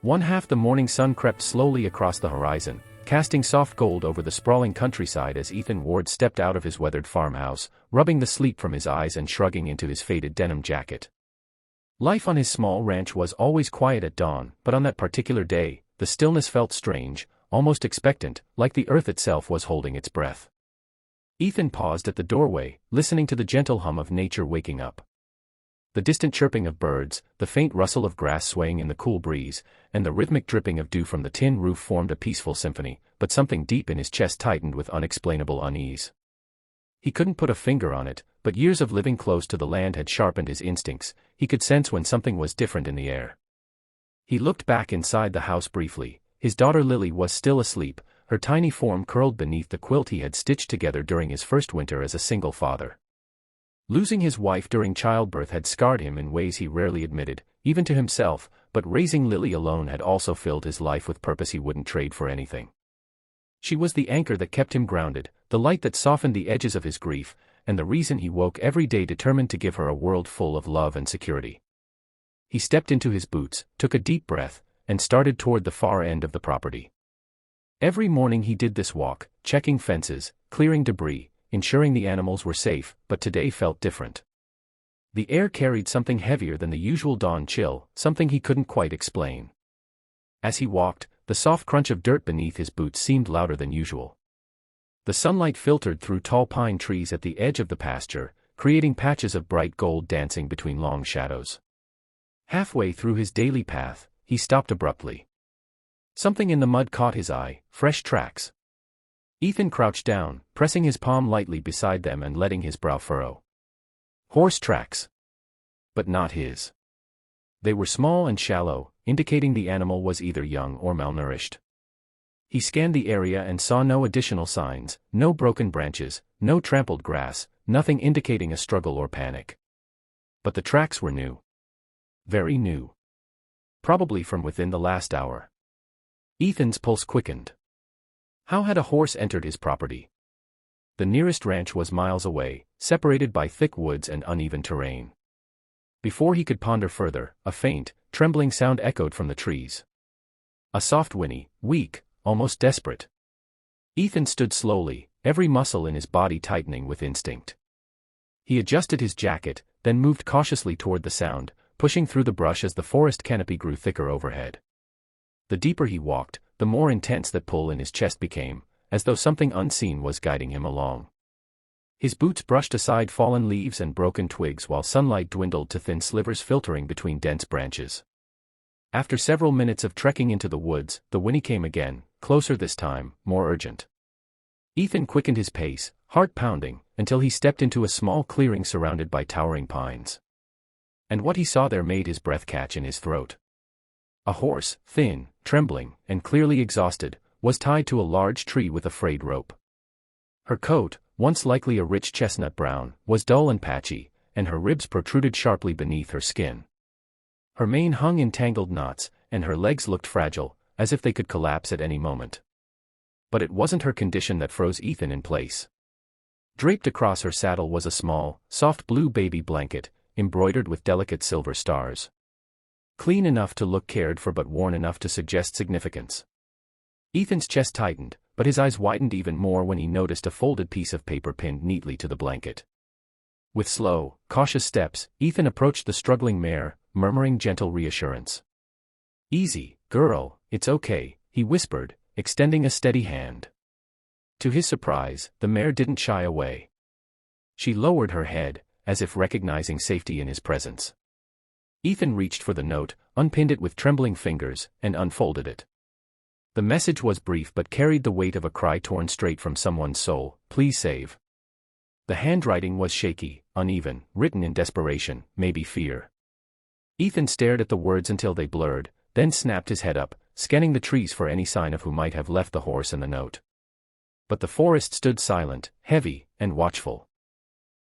One half the morning sun crept slowly across the horizon, casting soft gold over the sprawling countryside as Ethan Ward stepped out of his weathered farmhouse, rubbing the sleep from his eyes and shrugging into his faded denim jacket. Life on his small ranch was always quiet at dawn, but on that particular day, the stillness felt strange, almost expectant, like the earth itself was holding its breath. Ethan paused at the doorway, listening to the gentle hum of nature waking up. The distant chirping of birds, the faint rustle of grass swaying in the cool breeze, and the rhythmic dripping of dew from the tin roof formed a peaceful symphony, but something deep in his chest tightened with unexplainable unease. He couldn't put a finger on it, but years of living close to the land had sharpened his instincts. He could sense when something was different in the air. He looked back inside the house briefly. His daughter Lily was still asleep, her tiny form curled beneath the quilt he had stitched together during his first winter as a single father. Losing his wife during childbirth had scarred him in ways he rarely admitted, even to himself, but raising Lily alone had also filled his life with purpose he wouldn't trade for anything. She was the anchor that kept him grounded, the light that softened the edges of his grief, and the reason he woke every day determined to give her a world full of love and security. He stepped into his boots, took a deep breath, and started toward the far end of the property. Every morning he did this walk, checking fences, clearing debris, ensuring the animals were safe, but today felt different. The air carried something heavier than the usual dawn chill, something he couldn't quite explain. As he walked, the soft crunch of dirt beneath his boots seemed louder than usual. The sunlight filtered through tall pine trees at the edge of the pasture, creating patches of bright gold dancing between long shadows. Halfway through his daily path, he stopped abruptly. Something in the mud caught his eye, fresh tracks. Ethan crouched down, pressing his palm lightly beside them and letting his brow furrow. Horse tracks. But not his. They were small and shallow, indicating the animal was either young or malnourished. He scanned the area and saw no additional signs, no broken branches, no trampled grass, nothing indicating a struggle or panic. But the tracks were new. Very new. Probably from within the last hour. Ethan's pulse quickened. How had a horse entered his property? The nearest ranch was miles away, separated by thick woods and uneven terrain. Before he could ponder further, a faint, trembling sound echoed from the trees. A soft whinny, weak, almost desperate. Ethan stood slowly, every muscle in his body tightening with instinct. He adjusted his jacket, then moved cautiously toward the sound, pushing through the brush as the forest canopy grew thicker overhead. The deeper he walked, the more intense that pull in his chest became, as though something unseen was guiding him along. His boots brushed aside fallen leaves and broken twigs while sunlight dwindled to thin slivers filtering between dense branches. After several minutes of trekking into the woods, the whinny came again, closer this time, more urgent. Ethan quickened his pace, heart pounding, until he stepped into a small clearing surrounded by towering pines. And what he saw there made his breath catch in his throat. A horse, thin, trembling, and clearly exhausted, was tied to a large tree with a frayed rope. Her coat, once likely a rich chestnut brown, was dull and patchy, and her ribs protruded sharply beneath her skin. Her mane hung in tangled knots, and her legs looked fragile, as if they could collapse at any moment. But it wasn't her condition that froze Ethan in place. Draped across her saddle was a small, soft blue baby blanket, embroidered with delicate silver stars. Clean enough to look cared for but worn enough to suggest significance. Ethan's chest tightened, but his eyes widened even more when he noticed a folded piece of paper pinned neatly to the blanket. With slow, cautious steps, Ethan approached the struggling mare, murmuring gentle reassurance. "Easy, girl, it's okay," he whispered, extending a steady hand. To his surprise, the mare didn't shy away. She lowered her head, as if recognizing safety in his presence. Ethan reached for the note, unpinned it with trembling fingers, and unfolded it. The message was brief but carried the weight of a cry torn straight from someone's soul: "Please save." The handwriting was shaky, uneven, written in desperation, maybe fear. Ethan stared at the words until they blurred, then snapped his head up, scanning the trees for any sign of who might have left the horse and the note. But the forest stood silent, heavy, and watchful.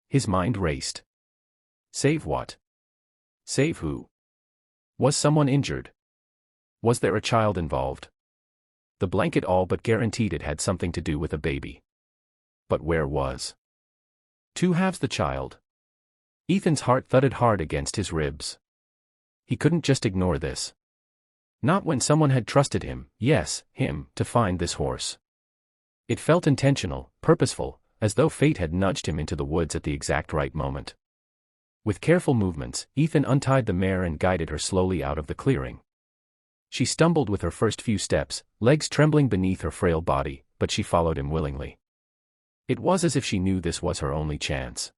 His mind raced. Save what? Save who? Was someone injured? Was there a child involved? The blanket all but guaranteed it had something to do with a baby. But where was? Two halves the child. Ethan's heart thudded hard against his ribs. He couldn't just ignore this. Not when someone had trusted him, yes, him, to find this horse. It felt intentional, purposeful, as though fate had nudged him into the woods at the exact right moment. With careful movements, Ethan untied the mare and guided her slowly out of the clearing. She stumbled with her first few steps, legs trembling beneath her frail body, but she followed him willingly. It was as if she knew this was her only chance.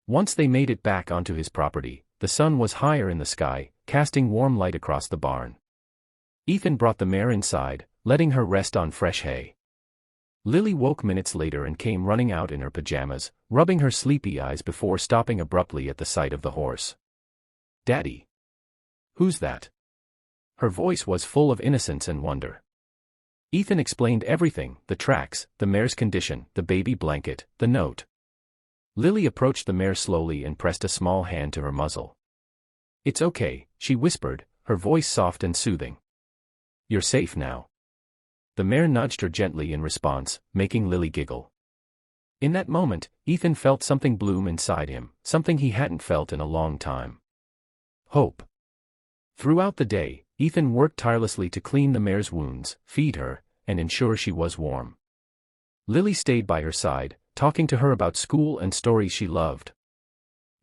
Once they made it back onto his property, the sun was higher in the sky, casting warm light across the barn. Ethan brought the mare inside, letting her rest on fresh hay. Lily woke minutes later and came running out in her pajamas, rubbing her sleepy eyes before stopping abruptly at the sight of the horse. "Daddy. Who's that?" Her voice was full of innocence and wonder. Ethan explained everything, the tracks, the mare's condition, the baby blanket, the note. Lily approached the mare slowly and pressed a small hand to her muzzle. "It's okay," she whispered, her voice soft and soothing. "You're safe now." The mare nudged her gently in response, making Lily giggle. In that moment, Ethan felt something bloom inside him, something he hadn't felt in a long time. Hope. Throughout the day, Ethan worked tirelessly to clean the mare's wounds, feed her, and ensure she was warm. Lily stayed by her side, talking to her about school and stories she loved.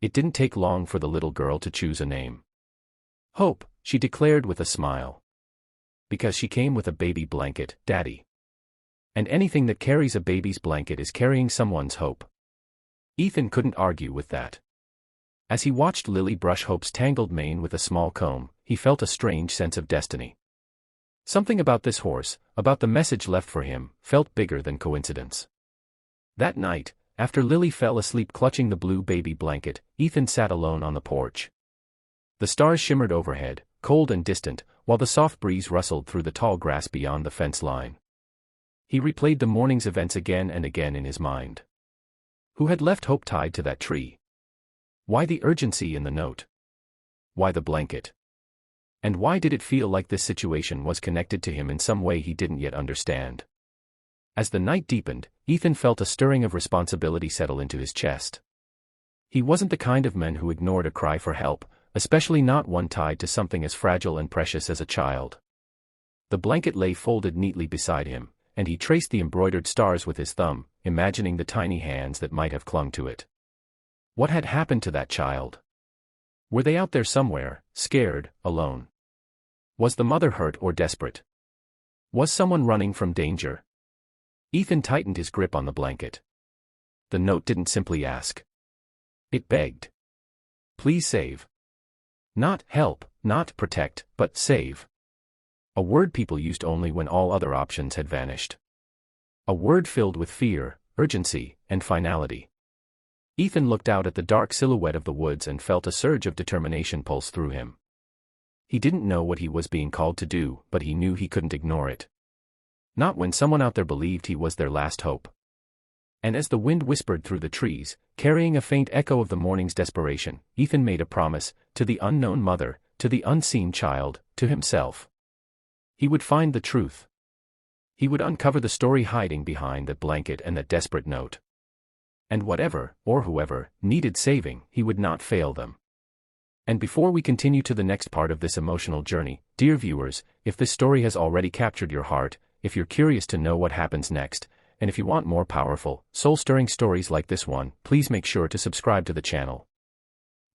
It didn't take long for the little girl to choose a name. "Hope," she declared with a smile. "Because she came with a baby blanket, Daddy. And anything that carries a baby's blanket is carrying someone's hope." Ethan couldn't argue with that. As he watched Lily brush Hope's tangled mane with a small comb, he felt a strange sense of destiny. Something about this horse, about the message left for him, felt bigger than coincidence. That night, after Lily fell asleep clutching the blue baby blanket, Ethan sat alone on the porch. The stars shimmered overhead, cold and distant, while the soft breeze rustled through the tall grass beyond the fence line. He replayed the morning's events again and again in his mind. Who had left Hope tied to that tree? Why the urgency in the note? Why the blanket? And why did it feel like this situation was connected to him in some way he didn't yet understand? As the night deepened, Ethan felt a stirring of responsibility settle into his chest. He wasn't the kind of man who ignored a cry for help, especially not one tied to something as fragile and precious as a child. The blanket lay folded neatly beside him, and he traced the embroidered stars with his thumb, imagining the tiny hands that might have clung to it. What had happened to that child? Were they out there somewhere, scared, alone? Was the mother hurt or desperate? Was someone running from danger? Ethan tightened his grip on the blanket. The note didn't simply ask. It begged. Please save. Not help, not protect, but save. A word people used only when all other options had vanished. A word filled with fear, urgency, and finality. Ethan looked out at the dark silhouette of the woods and felt a surge of determination pulse through him. He didn't know what he was being called to do, but he knew he couldn't ignore it. Not when someone out there believed he was their last hope. And as the wind whispered through the trees, carrying a faint echo of the morning's desperation, Ethan made a promise, to the unknown mother, to the unseen child, to himself. He would find the truth. He would uncover the story hiding behind that blanket and that desperate note. And whatever, or whoever, needed saving, he would not fail them. And before we continue to the next part of this emotional journey, dear viewers, if this story has already captured your heart, if you're curious to know what happens next, and if you want more powerful, soul-stirring stories like this one, please make sure to subscribe to the channel.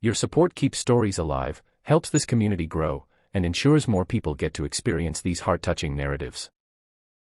Your support keeps stories alive, helps this community grow, and ensures more people get to experience these heart-touching narratives.